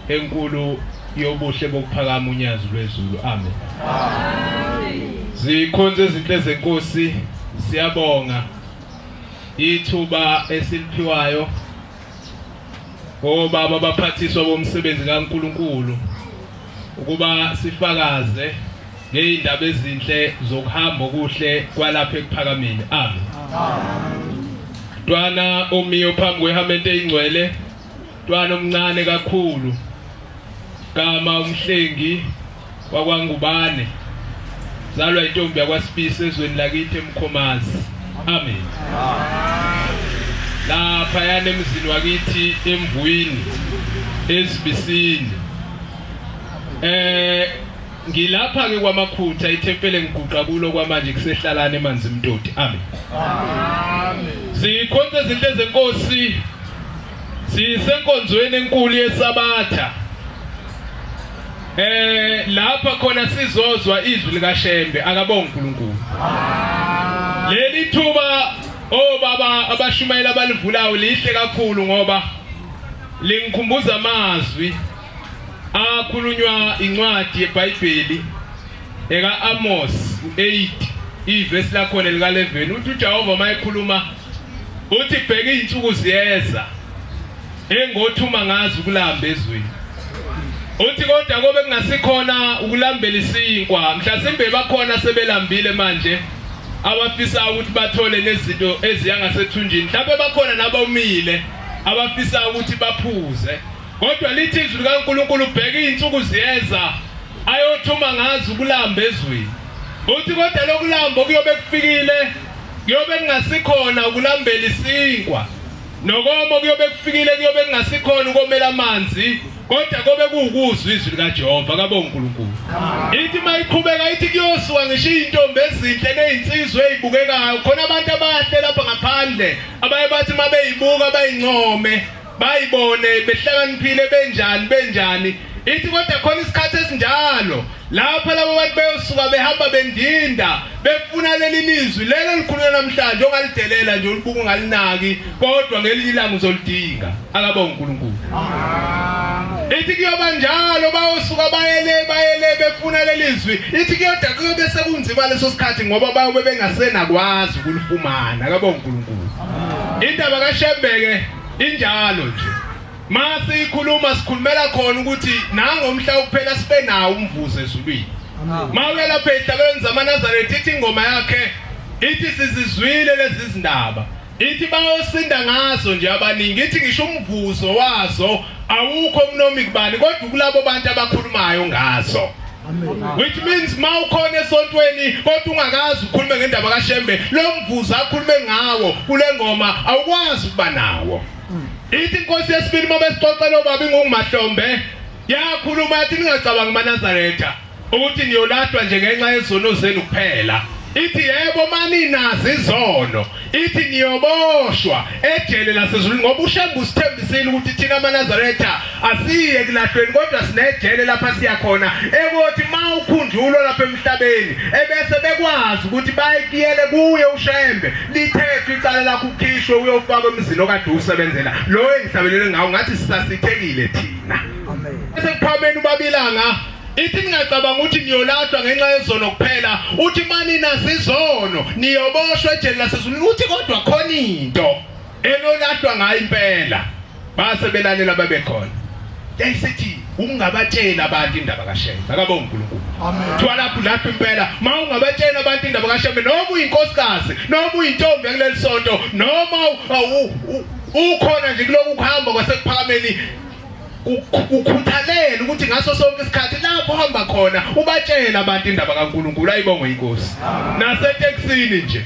enkulu yobuhle bokuphakama unyazo lwezulu. Amen. Zikhonze izinhle zenkosi, siyabonga ithuba esiliphiwayo obaba abaphathiswa bomsebenzi kaNkulunkulu ukuba sifakaze ngeindaba ezinhle zokuhamba okuhle kwalapha ekuphakameni. Amen. Ntwana omiyo phambi kwehamente eyingcwele, ntwana omncane kakhulu, kama umhlengi wakwaNgubane, zalwa intombi yakwaSipisi ezweni lakithi eMkhomazi. Amen. Lapha yana emzini wakithi eMvuyini eSibisini. Ngilapha ke kwaMakhutha ithempele ngiguqa kulo kwamanje kusehlalana emanzi Mtoti. Amen. Sikhonze izinhle zenkosi, sisenkonzweni enkulu yeSabatha. Lapha khona sizozwa izwi likaShembe, akabonga uNkulunkulu. Leli thuba obaba abashumayela abalivulayo lihle kakhulu ngoba lingikhumbuza amazwi akhulunywa incwadi yeBhayibheli eka-Amos 8 ivesi lakhona lika-11. Uthi uJehova mayekhuluma uthi bheka izinsuku ziyeza engothuma ngazo ukulamba ezweni. Uthi kodwa kobe kungasikhona ukulambela isinkwa, mhlasimbe bakhona sebelambile manje abafisa ukuthi bathole nezinto eziyangasethunjini, mhlawumbe bakhona nabawumile abafisa ukuthi baphuze. Kodwa lithi izwi likaNkulunkulu bheka izinsuku ziyeza ayothuma ngazo ukulamba ezweni. Uthi kodwa lokulamba kuyobe kufikile, kuyobe kungasikhona ukulambela isinkwa, nokomo kuyobe kufikile, kuyobe kungasikhona ukomela amanzi, kodwa kobe kuwukuzwa izwi likaJehova. Akabonga uNkulunkulu. Ithi mayiqhubeka ithi kuyosuka ngisho izintombi ezinhle nezinsizwe ezibukekayo, khona abantu abahle lapha ngaphandle abaye bathi mabeyibuka bayincome, bayibone behlakaniphile benjani. Ithi kodwa khona isikhathi esinjalo lapha labo bantu beyosuka behamba bendinda befuna leli lizwi lelo likhulunywa namhlanje ongalidelela nje ulibuka ungalinaki, kodwa ngelinye ilanga uzolidinga. Akabonga uNkulunkulu. Ithi kuyoba njalo bayosuka bayele befuna lelizwi. Ithi kodwa kuyobe sekunzima leso sikhathi ngoba bayobe bengasenakwazi ukulifumana. Akabonga uNkulunkulu. Indaba kaShembeke injalo nje. Mase ikhuluma sikhulumela khona ukuthi nangomhla ukuphela sibe nawo umvuzo ezulwini. Mawuya lapha ehlabeni zamaNazaretha ithi ingoma yakhe ithi sizizwile lezi zindaba. Ithi bayosinda ngazo nje abaningi, ithi ngisho umvuzo wazo awukho kunoma ikubani kodwa kulabo bantu abakhulumayo ngazo. Which means mawukhona esontweni kodwa ungakazi ukukhuluma ngendaba kaShembe, lo mvuzo akhulume ngawo kule ngoma awukwazi ukuba nawo. Ithi inkosi yesibili mabesixoxela obaba inguMahlombe yakhuluma yathi ningacabanga maNazaretha ukuthi niyolahlwa nje ngenxa yezono zenu kuphela. Ithi yebo mani nazi izono, ithi niyoboshwa ejele lasezulwini ngoba uShembe usithembisile ukuthi thina amaNazaretha asiye kulahlweni kodwa sinejele lapha siya khona, ekuthi mawukhunjulo lapha emhlabeni ebese bekwazi ukuthi bayikiyele kuye uShembe lithethwe icala lakho ukhishwe uyofaka emzini okade usebenzela lo engihlabelele ngawo ngathi sisasithekile thina. Bese kuphameni ubabilanga ithi ningacabanga ukuthi niyolahlwa ngenxa yezono kuphela, uthi mani nazizono niyoboshwa ejele lasezulwini, uthi kodwa khona into enolahlwa ngayo impela. Base belalela babekhona. Yayisithi ungabatshela abantu indaba kaShembe. Akabonga uNkulunkulu. Amen. Thwa lapho lapho impela mawungabatshela abantu indaba kaShembe, noma uyinkosikazi noma uyintombi kuleli sonto noma ukhona nje kuloku kuhamba kwasekuphakameni, ukhuthalela ukuthi ngaso sonke isikhathi lapho hamba khona ubatshela abantu indaba kaNkulunkulu. Ayibongwe inkosi. Naseteksini nje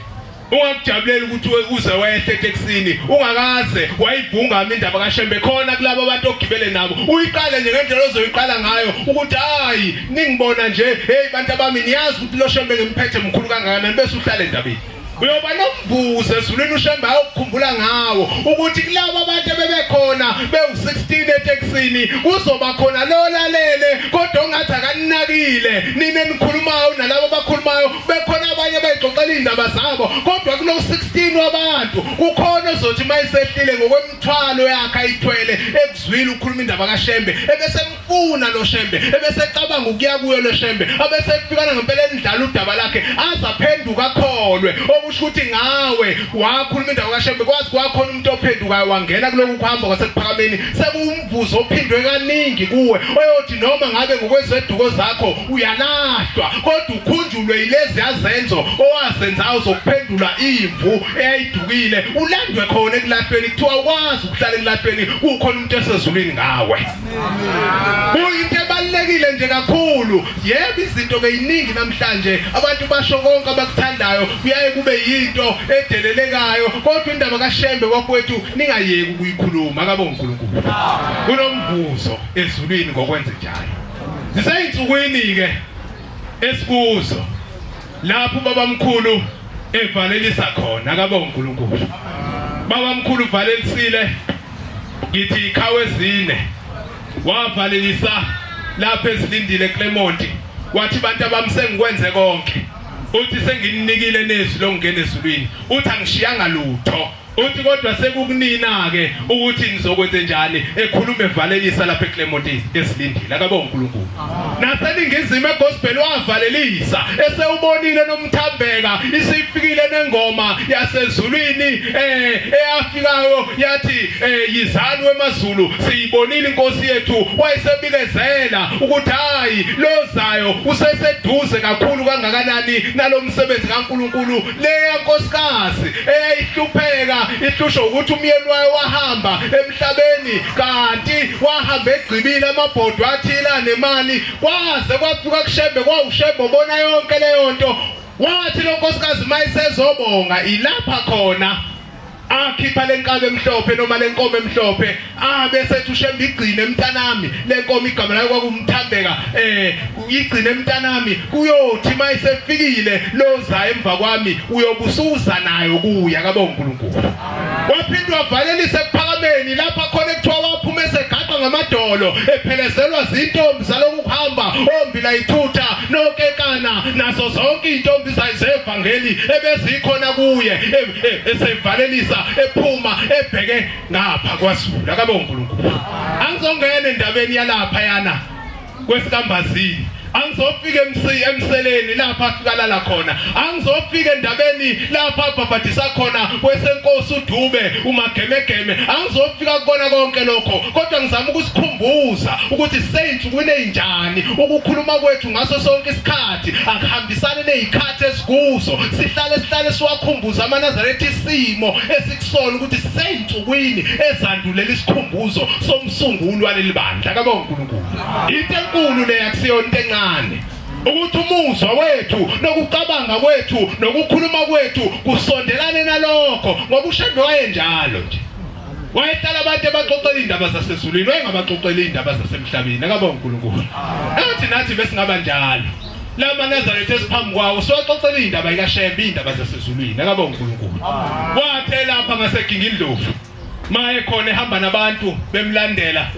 ungakujabulela ukuthi uze wehle eteksini ungakaze wayibhungama indaba kaShembe khona kulabo abantu ogibele nabo, uyiqale nje ngendlela ozoyiqala ngayo ukuthi hayi ningibona nje hey bantu abami niyazi ukuthi lo Shembe ngimphethe mkhulu kangakanani, bese uhlale endabeni. Uyoba nomvuzo ezulwini uShembe ayokukhumbula ngawo ukuthi kulabo abantu bebekhona bewu16 eteksini kuzoba khona lo lalele kodwa ongathi akaninakile nine nikhulumayo nalabo abakhulumayo bekhona abanye bayixoxela indaba zabo kodwa kulo 16 wabantu kukhona ozothi mayisehlile ngokwemthwalo yakhe ayithwele ekuzwile ukhuluma indaba kaShembe ebese mfuna lo Shembe ebese ecabanga ukuya kuyo lo Shembe abese efikana ngempela endlala udaba lakhe azaphenduka akholwe okusho ukuthi ngawe wakhuluma indaba kaShembe kwazi kwakhona umuntu ophendukayo wangena kuloku kuhamba kwasekuphakameni sekumvuzo ophindwe kaningi kuwe oyothi noma ngabe ngokwezweduko zakho uyalahlwa kodwa ukhunjulwe ilezi yazenzo owazenzayo zokuphendula imvu eyayidukile ulandwe khona ekulahlweni kuthiwa ukwazi ukuhlala ekulahlweni kukhona umuntu esezulwini ngawe kuyinto ebalekile nje kakhulu yebo izinto beyiningi namhlanje abantu basho konke abakuthandayo kuyaye kube yinto edelelekayo kodwa indaba kaShembe wakwethu ningayeki ukuyikhuluma akabonga uNkulunkulu kunomvuzo ezulwini ngokwenza njalo ziseyinsukwini ke esikuzo lapho babamkhulu evalelisa khona akabonga uNkulunkulu babamkhulu valelisile ngithi ikhawe ezine wavalelisa lapha ezilindile Clement wathi bantu abamsengikwenze konke uthi sengininikile nezwi lokungena ezulwini uthi angishiyanga lutho uthi kodwa sekukunina ke ukuthi nizokwenza njani ekhuluma evalelisa lapha eClement esilindile akabonga uNkulunkulu naseningizime egospel wavalelisa esewubonile nomthambeka isifikile nengoma yasezulwini eyafikayo yathi yizani wemazulu siyibonile inkosi yethu wayesebikezela ukuthi hayi lozayo useseduze kakhulu kangakanani nalomsebenzi kaNkulunkulu leya nkosikazi eyayihlupheka ihlusho ukuthi umyeni wayo wahamba emhlabeni kanti wahamba egcibile amabhodwe athila nemali kwaze kwafika kuShembe kwawuShembe bona yonke leyo nto wathi lo nkosikazi mayisezobonga ilapha khona akhipha lenkabe emhlophe noma lenkomo emhlophe bese ethi uShembe igcine mntanami lenkomo igama layo kwakumthambeka igcine mntanami kuyothi mayisefikile loza emva kwami uyobusuza nayo kuya akabonga uNkulunkulu waphindwa wavalelisa ekuphakameni lapha khona ekuthiwa waphuma esegaqa ngamadolo ephelezelwa zintombi zaloku kuhamba ombila ithutha nokekana nazo zonke intombi zevangeli ebezikhona kuye esevalelisa ephuma ebheke ngapha kwaZulu akabonga uNkulunkulu angizongena endabeni yalapha yana kwesikambazini angizofika emseleni lapha afikalala khona angizofika endabeni lapha abhabhadisa khona kwesenkosi uDube umagemegeme angizofika kubona konke lokho kodwa ngizama ukusikhumbuza ukuthi seyinsukwini ezinjani ukukhuluma kwethu ngaso sonke isikhathi akuhambisane nezikhathi esikuzo sihlale siwakhumbuza amaNazaretha isimo esikusona ukuthi seyinsukwini ezandulela isikhumbuzo somsunguli waleli bandla akabonga uNkulunkulu into enkulu le akusiyona into ukuthi umuzwa wethu nokucabanga kwethu nokukhuluma kwethu kusondelane nalokho ngoba uShembe wayenjalo nje wayehlala abantu abaxoxela indaba zasezulwini wayengabaxoxela indaba zasemhlabeni akabonga uNkulunkulu nathi besingaba njalo la maNazaretha esiphambi kwawo siwaxoxela indaba kaShembe indaba zasezulwini akabonga uNkulunkulu wathe lapha ngaseGingi Ndlovu maye khona ehamba nabantu bemlandela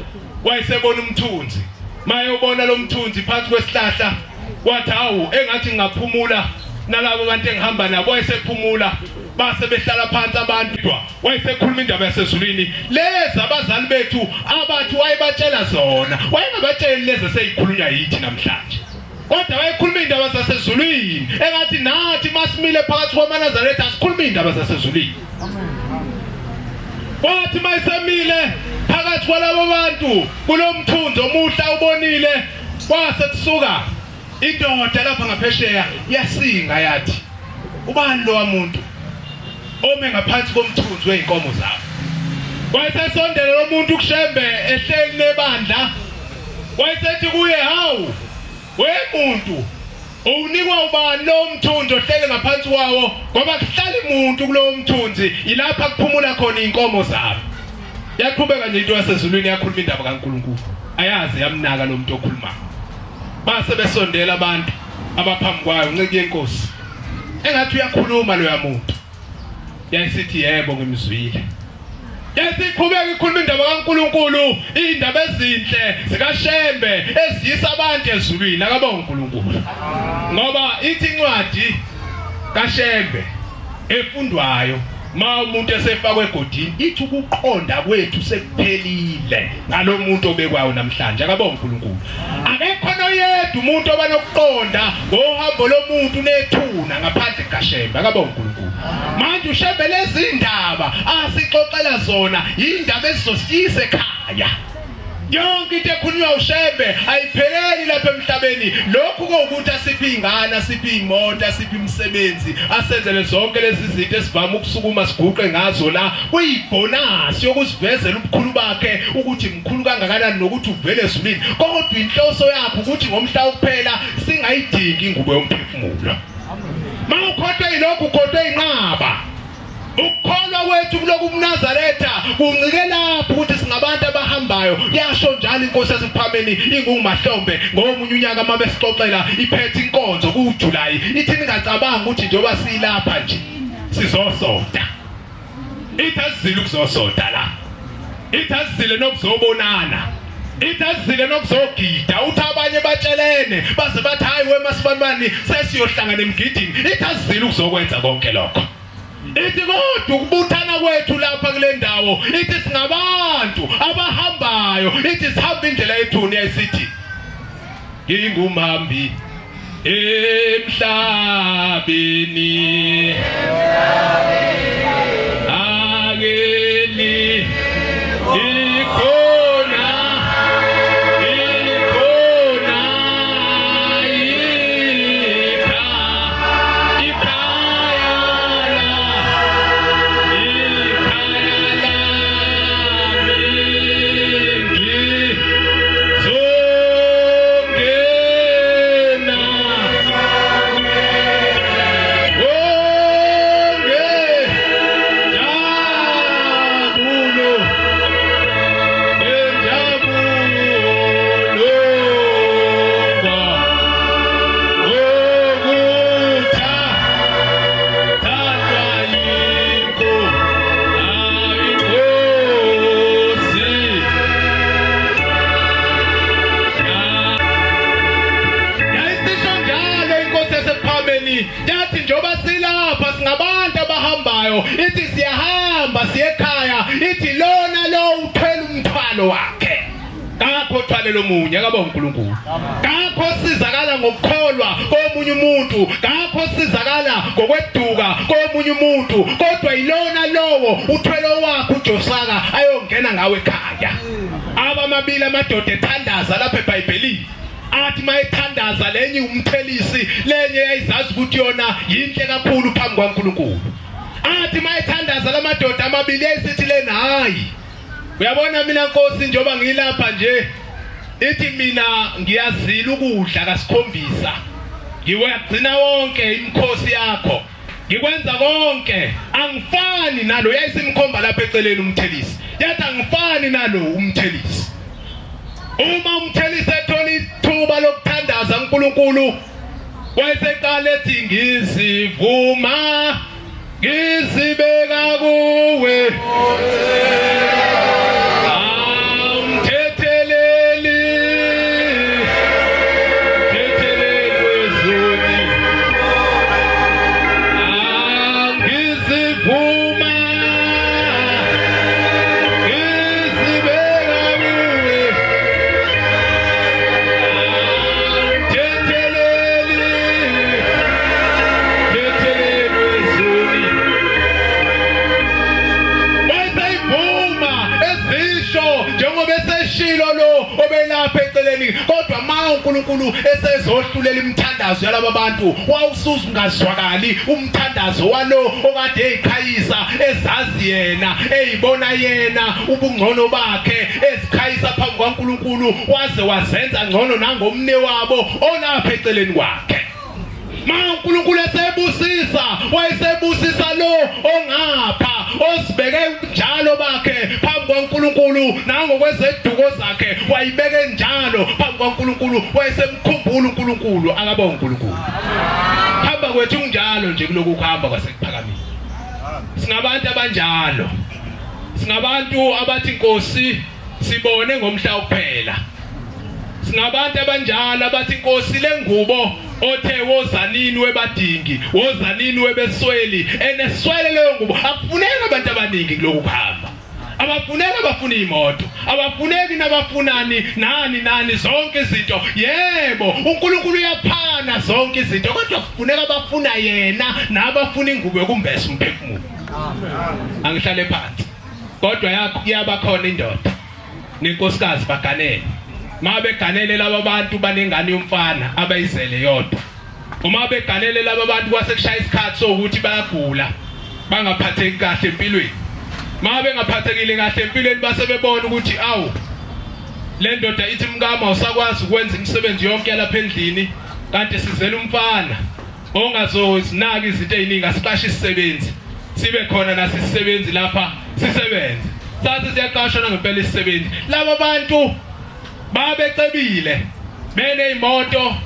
wayesebona umthunzi maye ubona lo mthunzi phansi kwesihlahla wathi hawu engathi ngaphumula nalabo abantu engihamba nabo wayesephumula base behlala phansi abantu wayesekhuluma indaba yasezulwini lezi abazali bethu abathi wayebatshela zona wayengabatsheli lezi eseyikhulunywa yithi namhlanje kodwa wayekhuluma indaba zasezulwini engathi nathi masimile phakathi kwamaNazaretha asikhuluma indaba zasezulwini wathi mayisemile phakathi kwalabo bantu kulomthunzi omuhla ubonile wase kusuka indoda lapha ngaphesheya yasinga yathi ubani lo muntu ome ngaphansi komthunzi weinkomo zabo wayesesondela lo muntu kuShembe ehleli nebandla wayesethi kuye hawu wemuntu unikwa ubani lo mthunzi ohlele ngaphansi kwawo ngoba kuhlala umuntu kulo mthunzi ilapha kuphumula khona inkomo zabo yaqhubeka nje into yasezulwini yakhuluma indaba kaNkulunkulu ayazi yamnaka lo muntu okhuluma base besondela abantu abaphambi kwayo ncike yenkosi engathi uyakhuluma lo yamuntu yayisithi yebo ngimzwile yasiqhubeka ikhuluma indaba kaNkulunkulu indaba ezinhle zikaShembe eziyisa abantu ezulwini akabonga uNkulunkulu ngoba ithi incwadi kaShembe efundwayo ma umuntu esefakwe egodini ithi ukuqonda kwethu sekuphelile ngalomuntu obekwayo namhlanje akabonga uNkulunkulu akekho noyedwa umuntu obanokuqonda ngohambo lomuntu nethuna ngaphandle kaShembe akabonga uNkulunkulu manje uShembe lezi indaba asixoxela zona indaba ezizosiyisa ekhaya yonke into ekhulunywa uShembe ayipheleli lapha emhlabeni lokhu ukuthi asiphi ingane asiphi imoto asiphi imisebenzi asenzele zonke lezi zinto esivama ukusukuma siguqe ngazo la kuyibonus yokusivezela ubukhulu bakhe ukuthi mkhulu kangakanani nokuthi uvele ezulwini kodwa inhloso yakhe ukuthi ngomhla kuphela singayidingi ingubo yomphefumulo mawukhothwe yilokhu ukhothwe inqaba ukholwa kwethu kuloku umNazaretha kuncike lapho ukuthi singabantu abahambayo yasho njalo inkosi yasePhameni ingumahlombe ngomunye unyaka mabe sixoxela iphethe inkonzo kuJuly ithi ningacabanga ukuthi njoba silapha nje sizosoda ithazile ukuzosoda la ithazile nokuzobonana ithazile nokuzogida uthi abanye batshelene baze bathi hayi weMasibanibani sesiyohlangana emgidini ithazile ukuzokwenza konke lokho ithi kodwa ukubuthana kwethu lapha kule ndawo ithi singabantu abahambayo ithi sihamba indlela yethuni yayisithi ngingumhambi emhlabeni akeli ikhona yathi njoba silapha singabantu abahambayo ithi siyahamba siyekhaya ithi lona lo uthwele umthwalo wakhe kakho thwalelo munye akabonga uNkulunkulu kakho sizakala ngokukholwa komunye umuntu kakho sizakala ngokweduka komunye umuntu kodwa ilona lowo uthwele wakhe uJosaka ayongena ngawe ekhaya abamabili amadoda ethandaza lapha eBhayibhelini athi mayithandaza lenye umthelisi lenye yayizazi ukuthi yona yinhle kakhulu phambi kwaNkulunkulu athi mayithandaza lamadoda amabili yayisithi lena hayi uyabona mina Nkosi njoba ngilapha nje ithi mina ngiyazila ukudla kasikhombisa ngiwagcina wonke imkhosi yakho ngikwenza konke angifani nalo yayisimkhomba lapha eceleni umthelisi yathi angifani nalo umthelisi uma umthelisi ethola ithuba lokuthandaza uNkulunkulu wayeseqala ethi ngizivuma ngizibeka kuwe kodwa ma uNkulunkulu esezohlulela imithandazo yalabo bantu wawusuza ungazwakali umthandazo walo okade eyikhayisa ezazi yena eyibona yena ubungcono bakhe ezikhayisa phambi kwaNkulunkulu waze wazenza ngcono nangomne wabo olapha eceleni kwakhe ma uNkulunkulu esebusisa wayesebusisa lo ongapha osibeke njalo bakhe phambi kwaNkulunkulu nangokwezeduko zakhe wayibeke njalo phambi kwaNkulunkulu wayesemkhumbula uNkulunkulu akabonga uNkulunkulu hamba kwethu njalo nje kuloku kuhamba kwasekuphakamile singabantu abanjalo singabantu abathi Nkosi sibone ngomhla kuphela singabantu abanjalo abathi Nkosi lengubo othe wozanini webadingi wozanini webesweli eneswele leyo ngubo akufuneka abantu abaningi kuloku kuhamba abafuneka bafuna imoto abafuneki nabafunani nani zonke izinto yebo uNkulunkulu uyaphana zonke izinto kodwa kufuneka bafuna yena nabafuna ingubo yokumbesa umphefumulo angihlale phansi kodwa yaba khona indoda nenkosikazi baganele mabe ganele laba bantu banengane yomfana abayizele yodwa uma beganele laba bantu kwasekushaya isikhathi sokuthi bayagula bangaphatheki kahle empilweni mabe ngaphathekile kahle empilweni base bebona ukuthi awu le ndoda ithi mkama usakwazi ukwenza imisebenzi yonke lapha endlini kanti sizele umfana ongazozinaki izinto eziningi asiqashe isisebenzi sibe khona nasisebenzi lapha sisebenze sathi siyaqashana ngempela isisebenzi laba bantu babecebile benezimoto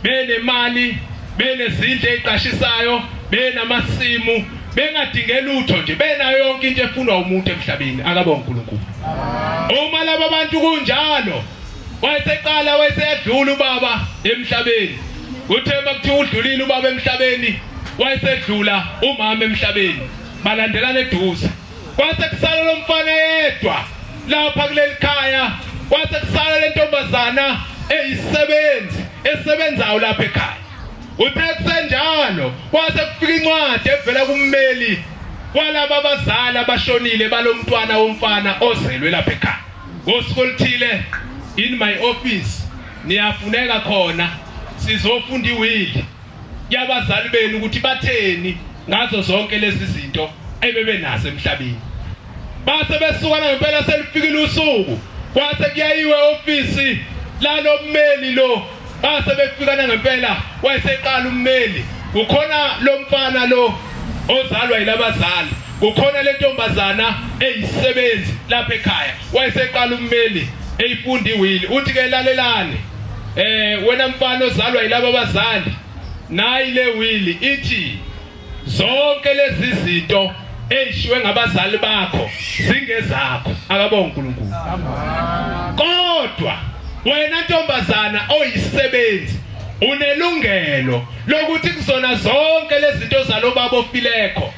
benemali benezindle eziqashisayo benamasimu bengadinge lutho nje benayo yonke into efunwa umuntu emhlabeni akabonga uNkulunkulu uma laba bantu kunjalo wayeseqala wayeseyadlula ubaba emhlabeni uthemba kuthi udlulile ubaba emhlabeni wayesedlula umama emhlabeni balandelana eduze kwase kusala lo mfana yedwa lapha kuleli khaya kwase kusala le ntombazana eyisebenzi esebenzayo lapha ekhaya uthe kusenjalo kwase kufika incwadi evela kummeli walaba abazali abashonile balomntwana womfana ozelwe lapha ekhaya ngosuku oluthile in my office niyafuneka khona sizofunda iwili yabazali benu ukuthi batheni ngazo zonke lezi zinto ebebenazo emhlabeni base besukana ngempela selifikile usuku kwase kuyayiwe office lalo mmeli lo base befikana ngempela wayeseqala ummeli kukhona lo mfana lo ozalwa yilabazali kukhona le ntombazana eyisebenzi lapha ekhaya wayeseqala ummeli eyifunda iwili uthi ke lalelane wena mfana ozalwa yilabo abazali nayi le wili ithi zonke lezi zinto ezishiwe ngabazali bakho zingezakho akabonga uNkulunkulu kodwa wena ntombazana oyisebenzi unelungelo lokuthi kuzona zonke lezi zinto zalobaba ofileko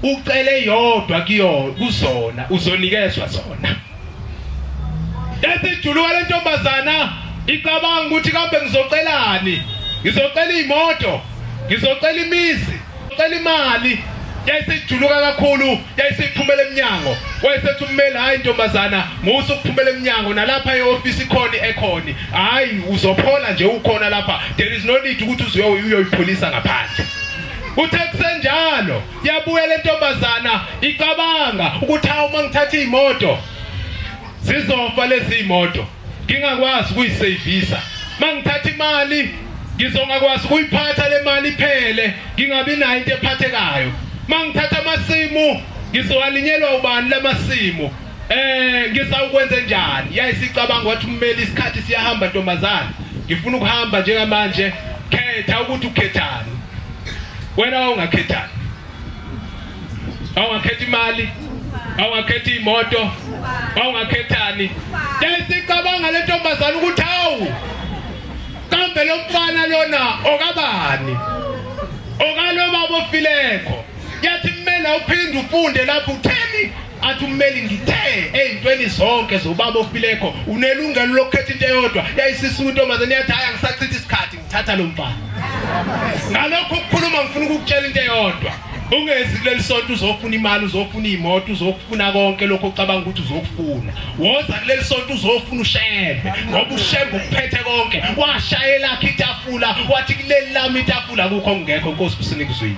ucele yodwa kuzona uzonikezwa zona yasijuluka le ntombazana icabanga ukuthi kambe ngizocelani ngizocela imoto ngizocela imizi ngicela imali yayisijuluka kakhulu yayisiphumela eminyango wayesethi ummeli hayi ntombazana musu ukuphumela eminyango nalapha eoffice ikhona ekhona hayi uzophola nje ukhona lapha there is no need ukuthi uyoyipholisa ngaphandle uthe kusenjalo yabuya le ntombazana icabanga ukuthi hawu mangithatha imoto zizofa lezi imoto ngingakwazi ukuyisavisa mangithatha imali ngizongakwazi ukuyiphatha le mali iphele ngingabi nayo into ephathekayo mangithatha amasimu ngizowalinyelwa ubani lamasimu ngizawukwenza njani yayisicabanga wathi ummeli isikhathi siyahamba ntombazana ngifuna ukuhamba njengamanje khetha ukuthi ukhethani wena awungakhethani awungakhetha imali awungakhetha imoto awungakhethani yayisicabanga le ntombazana ukuthi hawu kambe lo mfana lona okabani okalo baba ofileko yathi mmeli uphinde ufunde lapho utheni athi ummeli ngithe ezintweni zonke zobaba ofileko unelungelo lokukhetha into eyodwa yayisisuka intombazana yathi hayi ngisachitha isikhathi ngithatha lo mfana ngalokho ukukhuluma ngifuna ukukutshela into eyodwa ungezi kuleli sonto uzofuna imali uzofuna imoto uzofuna konke lokho ucabanga ukuthi uzokufuna woza kuleli sonto uzofuna ushembe ngoba ushembe ukuphethe konke washayela itafula wathi kuleli lami itafula akukho ngekho Nkosi kusinikizwe